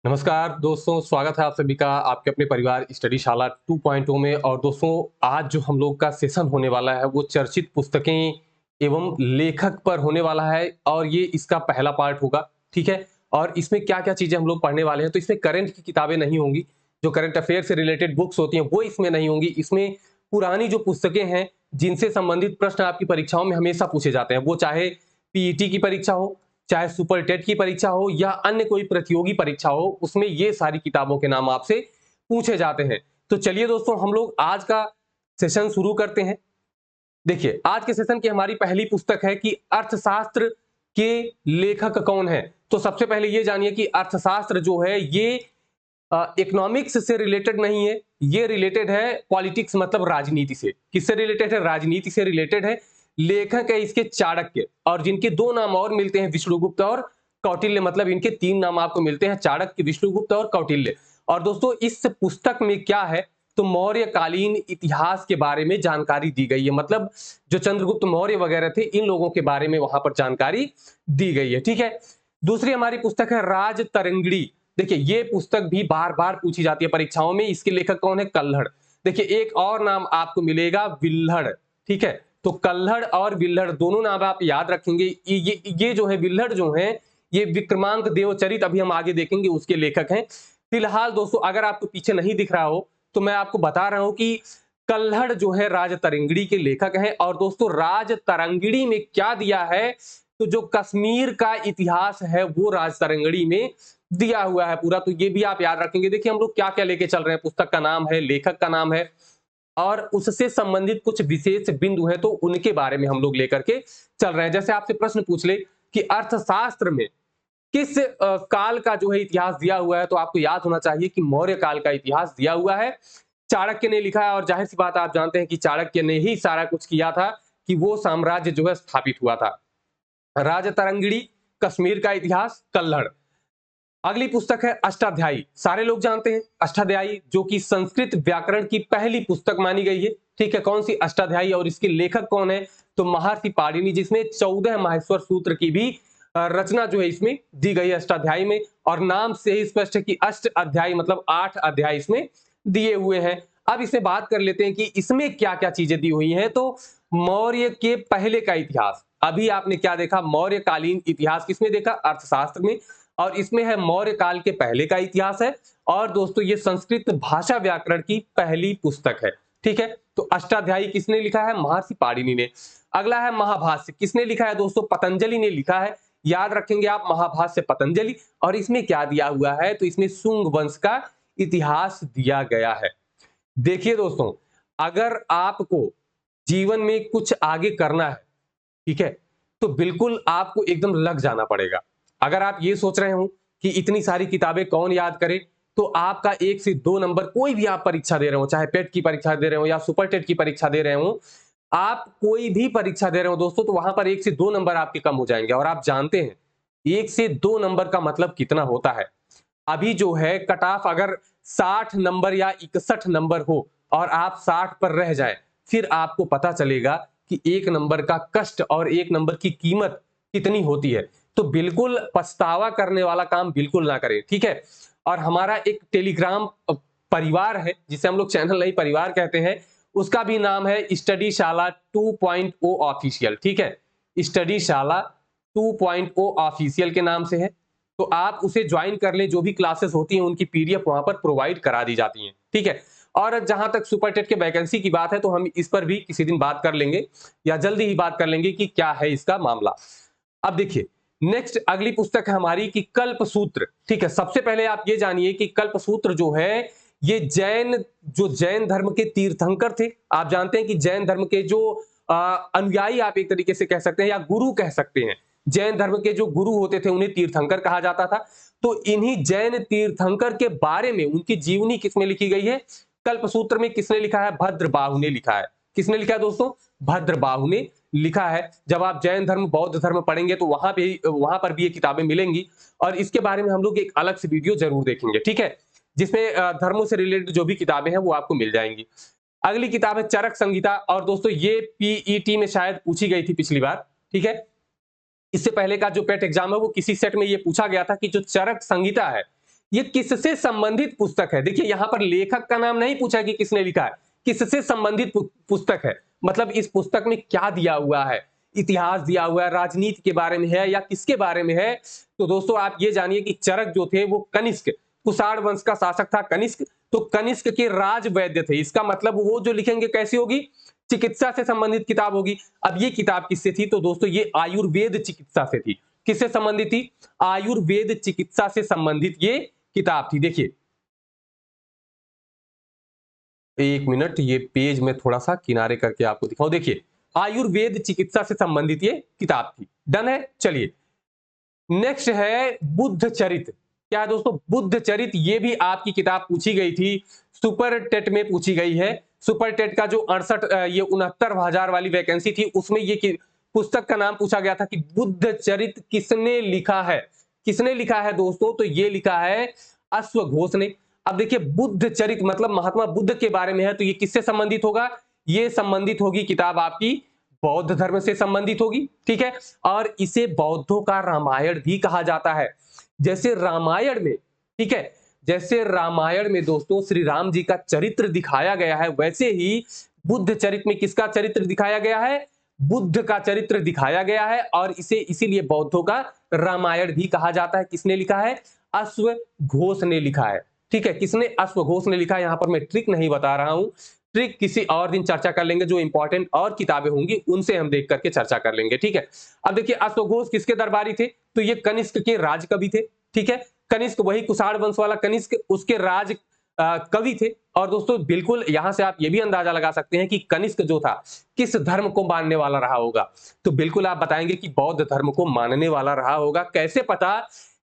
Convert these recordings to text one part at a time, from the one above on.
नमस्कार दोस्तों, स्वागत है आप सभी का आपके अपने परिवार स्टडी शाला 2.0 में। और दोस्तों, आज जो हम लोग का सेशन होने वाला है वो चर्चित पुस्तकें एवं लेखक पर होने वाला है और ये इसका पहला पार्ट होगा। ठीक है। और इसमें क्या क्या चीजें हम लोग पढ़ने वाले हैं, तो इसमें करंट की किताबें नहीं होंगी। जो करंट अफेयर से रिलेटेड बुक्स होती हैं वो इसमें नहीं होंगी। इसमें पुरानी जो पुस्तकें हैं जिनसे संबंधित प्रश्न आपकी परीक्षाओं में हमेशा पूछे जाते हैं, वो चाहे पीईटी की परीक्षा हो, चाहे सुपर टेट की परीक्षा हो या अन्य कोई प्रतियोगी परीक्षा हो, उसमें ये सारी किताबों के नाम आपसे पूछे जाते हैं। तो चलिए दोस्तों, हम लोग आज का सेशन शुरू करते हैं। देखिए, आज के सेशन की हमारी पहली पुस्तक है कि अर्थशास्त्र के लेखक कौन है। तो सबसे पहले ये जानिए कि अर्थशास्त्र जो है ये इकोनॉमिक्स से रिलेटेड नहीं है, ये रिलेटेड है पॉलिटिक्स मतलब राजनीति से। किससे रिलेटेड है? राजनीति से रिलेटेड है। लेखक है इसके चाणक्य, और जिनके दो नाम और मिलते हैं, विष्णुगुप्त और कौटिल्य। मतलब इनके तीन नाम आपको मिलते हैं, चाणक्य, विष्णुगुप्त और कौटिल्य। और दोस्तों, इस पुस्तक में क्या है, तो मौर्यकालीन इतिहास के बारे में जानकारी दी गई है। मतलब जो चंद्रगुप्त मौर्य वगैरह थे, इन लोगों के बारे में वहां पर जानकारी दी गई है। ठीक है। दूसरी हमारी पुस्तक है राजतरंगिणी। देखिए, ये पुस्तक भी बार बार पूछी जाती है परीक्षाओं में। इसके लेखक कौन है? कल्हड़। देखिए, एक और नाम आपको मिलेगा विल्हड़। ठीक है। तो कल्हड़ और विल्हड़ दोनों नाम आप याद रखेंगे। ये जो है विल्हड़ जो है, ये विक्रमांक देवचरित, अभी हम आगे देखेंगे, उसके लेखक हैं। फिलहाल दोस्तों, अगर आपको पीछे नहीं दिख रहा हो तो मैं आपको बता रहा हूं कि कल्हड़ जो है राजतरंगिणी के लेखक हैं। और दोस्तों, राजतरंगिणी में क्या दिया है, तो जो कश्मीर का इतिहास है वो राजतरंगिणी में दिया हुआ है पूरा। तो ये भी आप याद रखेंगे। देखिए, हम लोग क्या क्या लेके चल रहे हैं, पुस्तक का नाम है, लेखक का नाम है और उससे संबंधित कुछ विशेष बिंदु है, तो उनके बारे में हम लोग लेकर के चल रहे हैं। जैसे आपसे प्रश्न पूछ ले कि अर्थशास्त्र में किस काल का जो है इतिहास दिया हुआ है, तो आपको याद होना चाहिए कि मौर्य काल का इतिहास दिया हुआ है। चाणक्य ने लिखा है, और जाहिर सी बात आप जानते हैं कि चाणक्य ने ही सारा कुछ किया था कि वो साम्राज्य जो है स्थापित हुआ था। राजतरंगिणी, कश्मीर का इतिहास, कल्हड़। अगली पुस्तक है अष्टाध्यायी। सारे लोग जानते हैं अष्टाध्यायी, जो कि संस्कृत व्याकरण की पहली पुस्तक मानी गई है। ठीक है। कौन सी? अष्टाध्यायी। और इसके लेखक कौन है? तो महर्षि पाणिनि, जिसमें 14 माहेश्वर सूत्र की भी रचना जो है इसमें दी गई है अष्टाध्यायी में। और नाम से ही स्पष्ट है कि अष्ट अध्याय मतलब 8 अध्याय इसमें दिए हुए हैं। अब इसमें बात कर लेते हैं कि इसमें क्या क्या चीजें दी हुई हैं। तो मौर्य के पहले का इतिहास, अभी आपने क्या देखा, मौर्यकालीन इतिहास किसमें देखा? अर्थशास्त्र में। और इसमें है मौर्य काल के पहले का इतिहास है। और दोस्तों, ये संस्कृत भाषा व्याकरण की पहली पुस्तक है। ठीक है। तो अष्टाध्यायी किसने लिखा है? महर्षि पाणिनि ने। अगला है महाभाष्य। किसने लिखा है दोस्तों? पतंजलि ने लिखा है। याद रखेंगे आप, महाभाष्य पतंजलि। और इसमें क्या दिया हुआ है, तो इसमें शुंग वंश का इतिहास दिया गया है। देखिए दोस्तों, अगर आपको जीवन में कुछ आगे करना है, ठीक है, तो बिल्कुल आपको एकदम लग जाना पड़ेगा। अगर आप ये सोच रहे हो कि इतनी सारी किताबें कौन याद करे, तो आपका 1 से 2 नंबर, कोई भी आप परीक्षा दे रहे हो, चाहे पेट की परीक्षा दे रहे हो या सुपर टेट की परीक्षा दे रहे हो, आप कोई भी परीक्षा दे रहे हो दोस्तों, तो वहां पर 1 से 2 नंबर आपके कम हो जाएंगे। और आप जानते हैं 1 से 2 नंबर का मतलब कितना होता है। अभी जो है कट ऑफ अगर 60 नंबर या 61 नंबर हो और आप 60 पर रह जाए, फिर आपको पता चलेगा कि 1 नंबर का कष्ट और 1 नंबर की कीमत कितनी होती है। तो बिल्कुल पछतावा करने वाला काम बिल्कुल ना करें। ठीक है। और हमारा एक टेलीग्राम परिवार है, जिसे हम लोग चैनल नहीं परिवार कहते हैं, उसका भी नाम है स्टडी शाला 2.0 ऑफिशियल। ठीक है। स्टडी शाला 2.0 ऑफिशियल के नाम से है। तो आप उसे ज्वाइन कर ले, जो भी क्लासेस होती हैं उनकी पीडीएफ वहां पर प्रोवाइड करा दी जाती हैं। ठीक है। और जहां तक सुपर टेट के वैकेंसी की बात है, तो हम इस पर भी किसी दिन बात कर लेंगे या जल्दी ही बात कर लेंगे कि क्या है इसका मामला। अब देखिए, नेक्स्ट अगली पुस्तक है हमारी कि कल्पसूत्र। ठीक है। सबसे पहले आप ये जानिए कि कल्पसूत्र जो है, ये जैन धर्म के तीर्थंकर थे। आप जानते हैं कि जैन धर्म के जो अनुयायी, आप एक तरीके से कह सकते हैं या गुरु कह सकते हैं, जैन धर्म के जो गुरु होते थे उन्हें तीर्थंकर कहा जाता था। तो इन्हीं जैन तीर्थंकर के बारे में उनकी जीवनी किसमें लिखी गई है? कल्पसूत्र में। किसने लिखा है? भद्रबाहु ने लिखा है। किसने लिखा है दोस्तों? भद्रबाहु ने लिखा है। जब आप जैन धर्म, बौद्ध धर्म पढ़ेंगे तो वहां पर भी ये किताबें मिलेंगी। और इसके बारे में हम लोग एक अलग से वीडियो जरूर देखेंगे। ठीक है। जिसमें धर्मों से रिलेटेड जो भी किताबें हैं वो आपको मिल जाएंगी। अगली किताब है चरक संहिता। और दोस्तों, ये पीईटी में शायद पूछी गई थी पिछली बार। ठीक है। इससे पहले का जो पेट एग्जाम है वो किसी सेट में ये पूछा गया था कि जो चरक संहिता है, ये किससे संबंधित पुस्तक है। देखिए यहां पर लेखक का नाम नहीं पूछा कि किसने लिखा है, किससे संबंधित पुस्तक है, मतलब इस पुस्तक में क्या दिया हुआ है, इतिहास दिया हुआ है, राजनीति के बारे में है या किसके बारे में है। तो दोस्तों आप ये जानिए कि चरक जो थे वो कनिष्क, कुषाण वंश का शासक था कनिष्क, तो कनिष्क के राज वैद्य थे। इसका मतलब वो जो लिखेंगे कैसी होगी, चिकित्सा से संबंधित किताब होगी। अब ये किताब किससे थी, तो दोस्तों ये आयुर्वेद चिकित्सा से थी। किससे संबंधित थी, आयुर्वेद चिकित्सा से संबंधित ये किताब थी। देखिए एक मिनट, ये पेज में थोड़ा सा किनारे करके आपको दिखाऊं। देखिए आयुर्वेद चिकित्सा से संबंधित ये किताब थी। डन है। चलिए नेक्स्ट है बुद्ध चरित। क्या है दोस्तों, बुद्ध चरित, ये भी आपकी किताब पूछी गई थी, सुपर टेट में पूछी गई है। सुपर टेट का जो 68 ये 69,000 वाली वैकेंसी थी उसमें ये पुस्तक का नाम पूछा गया था कि बुद्ध चरित किसने लिखा है। किसने लिखा है दोस्तों, तो ये लिखा है अश्वघोष ने। अब देखिए बुद्ध चरित मतलब महात्मा बुद्ध के बारे में है, तो ये किससे संबंधित होगा, ये संबंधित होगी किताब आपकी बौद्ध धर्म से संबंधित होगी। ठीक है, और इसे बौद्धों का रामायण भी कहा जाता है। जैसे रामायण में, ठीक है, जैसे रामायण में दोस्तों श्री राम जी का चरित्र दिखाया गया है, वैसे ही बुद्ध चरित्र में किसका चरित्र दिखाया गया है, बुद्ध का चरित्र दिखाया गया है, और इसे इसीलिए बौद्धों का रामायण भी कहा जाता है। किसने लिखा है, अश्वघोष ने लिखा है। ठीक है, किसने, अश्वघोष ने लिखा है। यहां पर मैं ट्रिक नहीं बता रहा हूं, ट्रिक किसी और दिन चर्चा कर लेंगे, जो इंपॉर्टेंट और किताबें होंगी उनसे हम देख करके चर्चा कर लेंगे। ठीक है, अब देखिए अश्वघोष किसके दरबारी थे, तो ये कनिष्क के राज कवि थे। ठीक है, कनिष्क वही कुषाण वंश वाला कनिष्क, उसके राज कवि थे। और दोस्तों बिल्कुल यहां से आप ये भी अंदाजा लगा सकते हैं कि कनिष्क जो था किस धर्म को मानने वाला रहा होगा, तो बिल्कुल आप बताएंगे कि बौद्ध धर्म को मानने वाला रहा होगा। कैसे पता,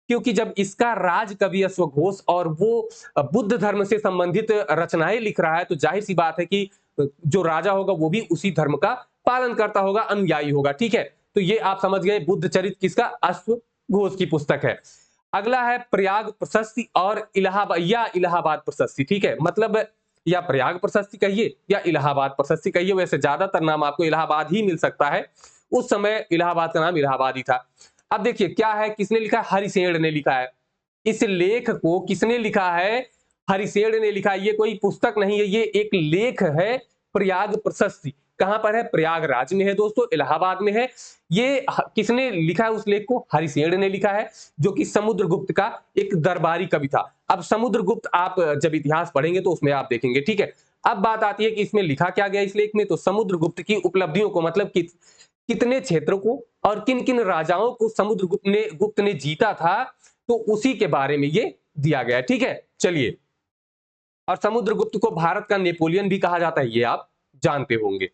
क्योंकि जब इसका राज कवि अश्वघोष और वो बुद्ध धर्म से संबंधित रचनाएं लिख रहा है, तो जाहिर सी बात है कि जो राजा होगा वो भी उसी धर्म का पालन करता होगा, अनुयायी होगा। ठीक है, तो ये आप समझ गए बुद्ध चरित किसका, अश्वघोष की पुस्तक है। अगला है प्रयाग प्रशस्ति और इलाहाबाद प्रशस्ति। ठीक है, मतलब या प्रयाग प्रशस्ति कहिए या इलाहाबाद प्रशस्ति कहिए, वैसे ज्यादातर नाम आपको इलाहाबाद ही मिल सकता है, उस समय इलाहाबाद का नाम इलाहाबाद ही था। अब देखिए क्या है, किसने लिखा है, हरिसेन ने लिखा है। इस लेख को किसने लिखा है, हरिसेन ने लिखा है। ये कोई पुस्तक नहीं है, ये एक लेख है, प्रयाग प्रशस्ति। कहां पर है, प्रयागराज में है दोस्तों, इलाहाबाद में है। ये किसने लिखा है उस लेख को, हरिसेन ने लिखा है, जो कि समुद्रगुप्त का एक दरबारी कवि था। अब समुद्रगुप्त आप जब इतिहास पढ़ेंगे तो उसमें आप देखेंगे। ठीक है, अब बात आती है कि इसमें लिखा क्या गया इस लेख में, तो समुद्रगुप्त की उपलब्धियों को, मतलब कितने क्षेत्रों को और किन किन राजाओं को गुप्त ने जीता था, तो उसी के बारे में ये दिया गया। ठीक है, चलिए, और समुद्रगुप्त को भारत का नेपोलियन भी कहा जाता है, ये आप जानते होंगे।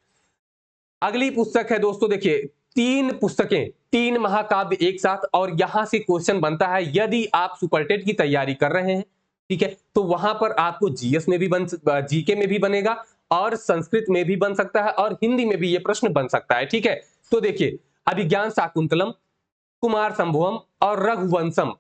अगली पुस्तक है दोस्तों, देखिए 3 पुस्तकें, 3 महाकाव्य एक साथ, और यहां से क्वेश्चन बनता है यदि आप सुपरटेट की तैयारी कर रहे हैं, ठीक है, तो वहां पर आपको जीएस में भी जीके में भी बनेगा, और संस्कृत में भी बन सकता है, और हिंदी में भी ये प्रश्न बन सकता है। ठीक है, तो देखिए अभिज्ञान शाकुंतलम, कुमार संभवम और रघुवंशम,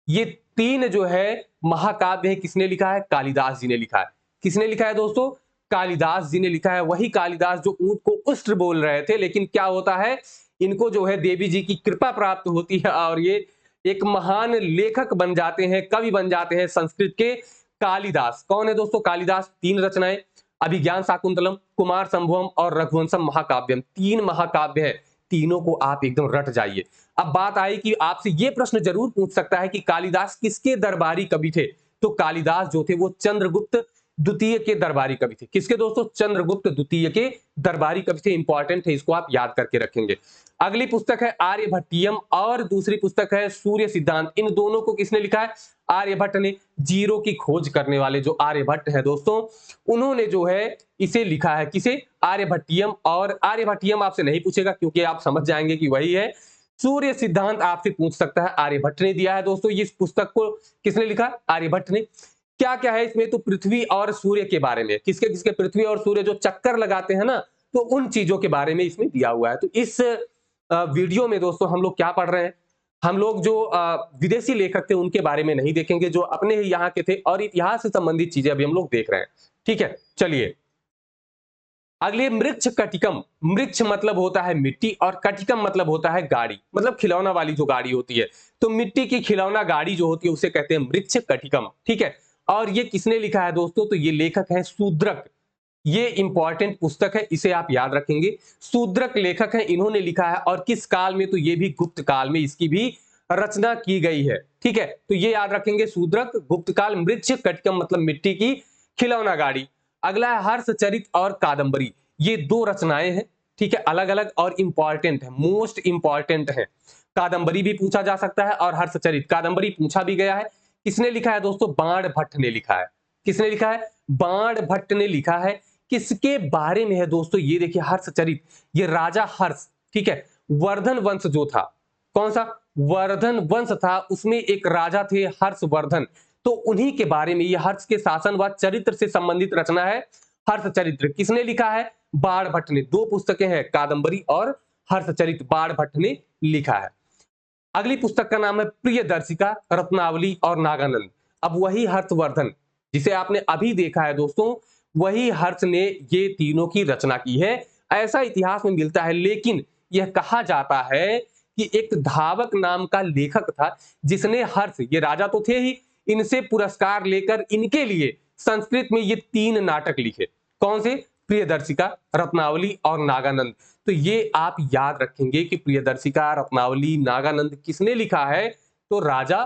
ये 3 जो है महाकाव्य है, किसने लिखा है, कालिदास जी ने लिखा है। किसने लिखा है दोस्तों, कालिदास जी ने लिखा है। वही कालिदास जो ऊंट को उष्ट्र बोल रहे थे, लेकिन क्या होता है, इनको जो है देवी जी की कृपा प्राप्त होती है और ये एक महान लेखक बन जाते हैं, कवि बन जाते हैं संस्कृत के। कालिदास कौन है दोस्तों, कालिदास 3 रचनाएं, अभिज्ञान शाकुंतलम, कुमार संभवम और रघुवंशम महाकाव्यम, 3 महाकाव्य है। तीनों को आप एकदम रट जाइए। अब बात आई कि आपसे यह प्रश्न जरूर पूछ सकता है कि कालिदास किसके दरबारी कवि थे, तो कालिदास जो थे वो चंद्रगुप्त द्वितीय के दरबारी कवि थे। किसके दोस्तों, चंद्रगुप्त द्वितीय के दरबारी कवि थे। इंपॉर्टेंट है, इसको आप याद करके रखेंगे। अगली पुस्तक है आर्यभट्टियम और दूसरी पुस्तक है सूर्य सिद्धांत। इन दोनों को किसने लिखा है, आर्यभट्ट ने। जीरो की खोज करने वाले जो आर्यभट्ट है दोस्तों, उन्होंने जो है इसे लिखा है। किसे, आर्यभट्टियम। और आर्यभट्टियम आपसे नहीं पूछेगा क्योंकि आप समझ जाएंगे कि वही है। सूर्य सिद्धांत आपसे पूछ सकता है, आर्यभट्ट ने दिया है दोस्तों। इस पुस्तक को किसने लिखा, आर्यभट्ट ने। क्या क्या है इसमें, तो पृथ्वी और सूर्य के बारे में, किसके किसके, पृथ्वी और सूर्य जो चक्कर लगाते हैं ना, तो उन चीजों के बारे में इसमें दिया हुआ है। तो इस वीडियो में दोस्तों हम लोग क्या पढ़ रहे हैं, हम लोग जो विदेशी लेखक थे उनके बारे में नहीं देखेंगे, जो अपने ही यहाँ के थे, और इतिहास से संबंधित चीजें अभी हम लोग देख रहे हैं। ठीक है, चलिए अगले मृक्ष कटिकम, मृक्ष मतलब होता है मिट्टी और कटिकम मतलब होता है गाड़ी, मतलब खिलौना वाली जो गाड़ी होती है। तो मिट्टी की खिलौना गाड़ी जो होती है उसे कहते हैं मृक्ष कटिकम, ठीक है। और ये किसने लिखा है दोस्तों, तो ये लेखक है शूद्रक। ये इंपॉर्टेंट पुस्तक है, इसे आप याद रखेंगे। शूद्रक लेखक है, इन्होंने लिखा है। और किस काल में, तो ये भी गुप्त काल में इसकी भी रचना की गई है, ठीक है। तो ये याद रखेंगे, शूद्रक, गुप्त काल, मृक्ष कटिकम मतलब मिट्टी की खिलौना गाड़ी। अगला है हर्षचरित और कादंबरी। ये दो रचनाएं हैं, ठीक है, अलग अलग और इंपॉर्टेंट है, मोस्ट इंपॉर्टेंट है। कादंबरी भी पूछा जा सकता है और हर्षचरित, कादंबरी पूछा भी गया है। किसने लिखा है दोस्तों, बाण भट्ट ने लिखा है। किसने लिखा है, बाण भट्ट ने लिखा है। किसके बारे में है दोस्तों, ये देखिए हर्षचरित, ये राजा हर्ष, ठीक है, वर्धन वंश जो था, कौन सा वर्धन वंश था, उसमें एक राजा थे हर्षवर्धन। तो उन्हीं के बारे में, ये हर्ष के शासन व चरित्र से संबंधित रचना है हर्षचरित्र। किसने लिखा है, बाण भट्ट ने। दो पुस्तकें हैं, कादंबरी और हर्षचरित, बाण भट्ट ने लिखा है। अगली पुस्तक का नाम है प्रियदर्शिका, रत्नावली और नागानंद। अब वही हर्षवर्धन जिसे आपने अभी देखा है दोस्तों, वही हर्ष ने ये तीनों की रचना की है, ऐसा इतिहास में मिलता है। लेकिन यह कहा जाता है कि एक धावक नाम का लेखक था जिसने हर्ष, ये राजा तो थे ही, इनसे पुरस्कार लेकर इनके लिए संस्कृत में ये तीन नाटक लिखे। कौन से, प्रियदर्शिका, रत्नावली और नागानंद। तो ये आप याद रखेंगे कि प्रियदर्शिका, रत्नावली, नागानंद किसने लिखा है, तो राजा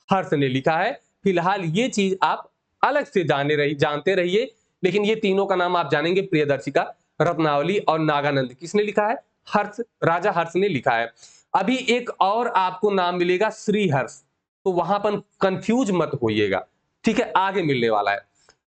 हर्ष ने लिखा है। फिलहाल ये चीज आप अलग से जानते रहिए, लेकिन ये तीनों का नाम आप जानेंगे, प्रियदर्शिका, रत्नावली और नागानंद किसने लिखा है, हर्ष, राजा हर्ष ने लिखा है। अभी एक और आपको नाम मिलेगा, श्रीहर्ष, तो वहां पर कंफ्यूज मत होइएगा, ठीक है, आगे मिलने वाला है।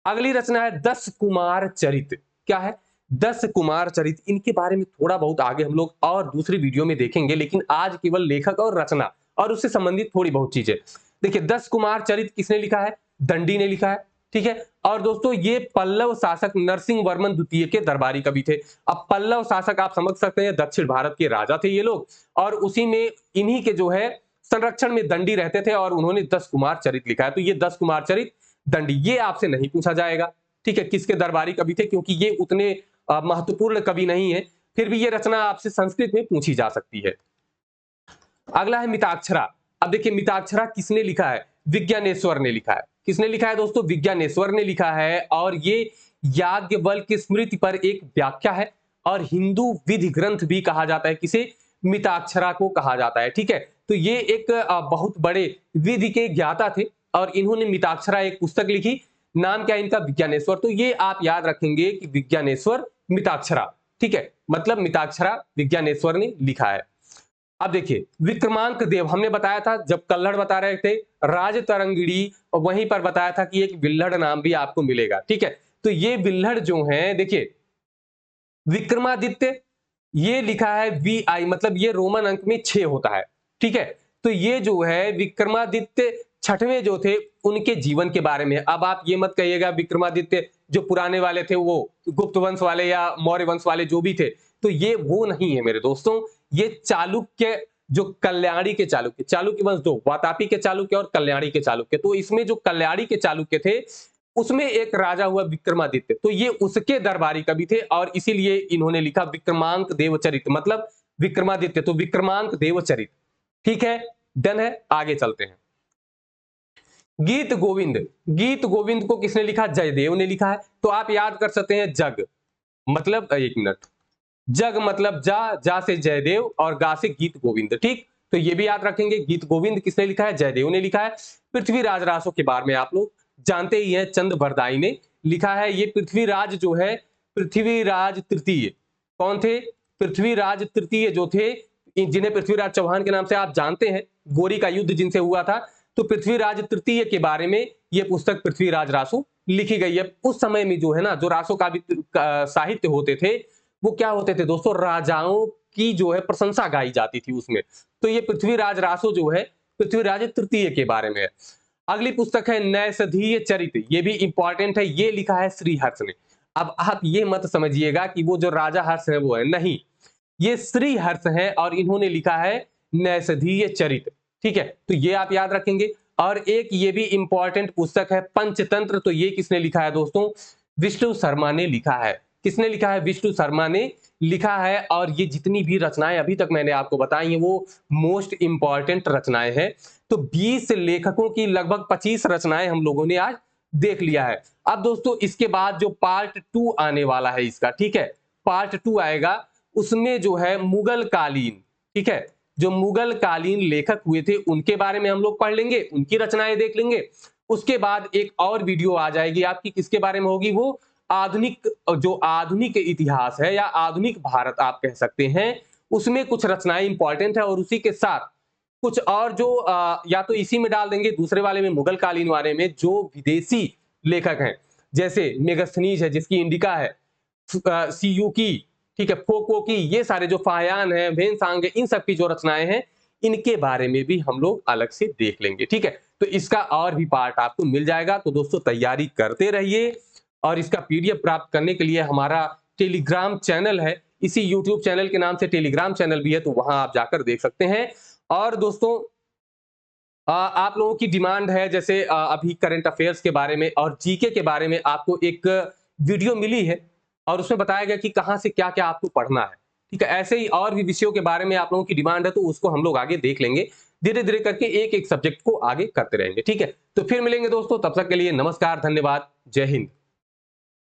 अगली रचना है 10 कुमार चरित। क्या है, 10 कुमार चरित। इनके बारे में थोड़ा बहुत आगे हम लोग और दूसरी वीडियो में देखेंगे, लेकिन आज केवल लेखक और रचना और उससे संबंधित थोड़ी बहुत चीजें। देखिए 10 कुमार चरित किसने लिखा है, दंडी ने लिखा है, ठीक है। और दोस्तों ये पल्लव शासक नरसिंह वर्मन द्वितीय के दरबारी कवि थे। अब पल्लव शासक आप समझ सकते हैं, दक्षिण भारत के राजा थे ये लोग, और उसी में इन्हीं के जो है संरक्षण में दंडी रहते थे, और उन्होंने 10 कुमार चरित लिखा है। तो ये 10 कुमार चरित, दंडी, ये आपसे नहीं पूछा जाएगा, ठीक है, किसके दरबारी कवि थे, क्योंकि ये उतने महत्वपूर्ण कवि नहीं है। फिर भी ये रचना आपसे संस्कृत में पूछी जा सकती है। अगला है मिताक्षरा। अब देखिए मिताक्षरा किसने लिखा है, विज्ञानेश्वर ने लिखा है। किसने लिखा है दोस्तों, विज्ञानेश्वर ने लिखा है। और ये याज्ञवल्क्य की स्मृति पर एक व्याख्या है, और हिंदू विधि ग्रंथ भी कहा जाता है। किसे, मिताक्षरा को कहा जाता है, ठीक है। तो ये एक बहुत बड़े विधि के ज्ञाता थे, और इन्होंने मिताक्षरा एक पुस्तक लिखी। नाम क्या है इनका, विज्ञानेश्वर। तो ये आप याद रखेंगे कि विज्ञानेश्वर, मिताक्षरा, ठीक है, मतलब मिताक्षरा विज्ञानेश्वर ने लिखा है। अब देखिए विक्रमांक देव, हमने बताया था जब कल्हड़ बता रहे थे, राज तरंगिणी, और वहीं पर बताया था कि एक विल्हड़ नाम भी आपको मिलेगा, ठीक है। तो ये विल्हड़ जो है, देखिए विक्रमादित्य, ये लिखा है VI, मतलब ये रोमन अंक में 6 होता है, ठीक है। तो ये जो है विक्रमादित्य छठवें जो थे, उनके जीवन के बारे में। अब आप ये मत कहिएगा विक्रमादित्य जो पुराने वाले थे, वो गुप्त वंश वाले या मौर्य वंश वाले जो भी थे, तो ये वो नहीं है मेरे दोस्तों। ये चालुक्य, जो कल्याणी के चालुक्य, चालुक्य वंश दो, वातापी के चालुक्य और कल्याणी के चालुक्य। तो इसमें जो कल्याणी के चालुक्य थे, उसमें एक राजा हुआ विक्रमादित्य, तो ये उसके दरबारी कवि थे, और इसीलिए इन्होंने लिखा विक्रमांक देवचरित, मतलब विक्रमादित्य, तो विक्रमांक देवचरित, ठीक है, डन है। आगे चलते हैं। गीत गोविंद, गीत गोविंद को किसने लिखा, जयदेव ने लिखा है। तो आप याद कर सकते हैं, जग मतलब, एक मिनट, जग मतलब जा से जयदेव और गा से गीत गोविंद, ठीक। तो ये भी याद रखेंगे, गीत गोविंद किसने लिखा है, जयदेव ने लिखा है। पृथ्वीराज रासो के बारे में आप लोग जानते ही हैं, चंद बरदाई ने लिखा है। ये पृथ्वीराज जो है, पृथ्वीराज तृतीय, कौन थे, पृथ्वीराज तृतीय जो थे, जिन्हें पृथ्वीराज चौहान के नाम से आप जानते हैं, गोरी का युद्ध जिनसे हुआ था। तो पृथ्वीराज तृतीय के बारे में ये पुस्तक पृथ्वीराज रासो लिखी गई है। उस समय में जो है ना, जो रासो का साहित्य होते थे, वो क्या होते थे दोस्तों, राजाओं की जो है प्रशंसा गाई जाती थी उसमें। तो ये पृथ्वीराज रासो जो है, पृथ्वीराज तृतीय के बारे में है। अगली पुस्तक है नैषधीय चरित, ये भी इंपॉर्टेंट है, ये लिखा है श्रीहर्ष ने। अब आप ये मत समझिएगा कि वो जो राजा हर्ष है वो है, नहीं, ये श्रीहर्ष है, और इन्होंने लिखा है नैषधीय चरित, ठीक है। तो ये आप याद रखेंगे। और एक ये भी इंपॉर्टेंट पुस्तक है पंचतंत्र, तो ये किसने लिखा है दोस्तों, विष्णु शर्मा ने लिखा है। किसने लिखा है? विष्णु शर्मा ने लिखा है। और ये जितनी भी रचनाएं अभी तक मैंने आपको बताई हैं वो मोस्ट इंपॉर्टेंट रचनाएं हैं। तो 20 लेखकों की लगभग 25 रचनाएं हम लोगों ने आज देख लिया है। अब दोस्तों इसके बाद जो पार्ट 2 आने वाला है इसका, ठीक है, पार्ट 2 आएगा, उसमें जो है मुगल कालीन, ठीक है, जो मुगल कालीन लेखक हुए थे उनके बारे में हम लोग पढ़ लेंगे, उनकी रचनाएं देख लेंगे। उसके बाद एक और वीडियो आ जाएगी आपकी, किसके बारे में होगी? वो आधुनिक, जो आधुनिक इतिहास है या आधुनिक भारत आप कह सकते हैं, उसमें कुछ रचनाएं इंपॉर्टेंट है। और उसी के साथ कुछ और जो या तो इसी में डाल देंगे, दूसरे वाले में मुगल कालीन वाले में जो विदेशी लेखक हैं, जैसे मेगस्थनीज है जिसकी इंडिका है, सीयूकी, ठीक है, फोको की, ये सारे जो फायान है, भेनसांग है, इन सब की जो रचनाएं हैं इनके बारे में भी हम लोग अलग से देख लेंगे, ठीक है। तो इसका और भी पार्ट आपको मिल जाएगा। तो दोस्तों तैयारी करते रहिए, और इसका पीडीएफ प्राप्त करने के लिए हमारा टेलीग्राम चैनल है, इसी यूट्यूब चैनल के नाम से टेलीग्राम चैनल भी है, तो वहां आप जाकर देख सकते हैं। और दोस्तों आप लोगों की डिमांड है, जैसे अभी करंट अफेयर्स के बारे में और जीके के बारे में आपको एक वीडियो मिली है और उसमें बताया गया कि कहां से क्या क्या आपको पढ़ना है, ठीक है। ऐसे ही और भी विषयों के बारे में आप लोगों की डिमांड है, तो उसको हम लोग आगे देख लेंगे, धीरे धीरे करके एक एक सब्जेक्ट को आगे करते रहेंगे, ठीक है। तो फिर मिलेंगे दोस्तों, तब तक के लिए नमस्कार, धन्यवाद, जय हिंद।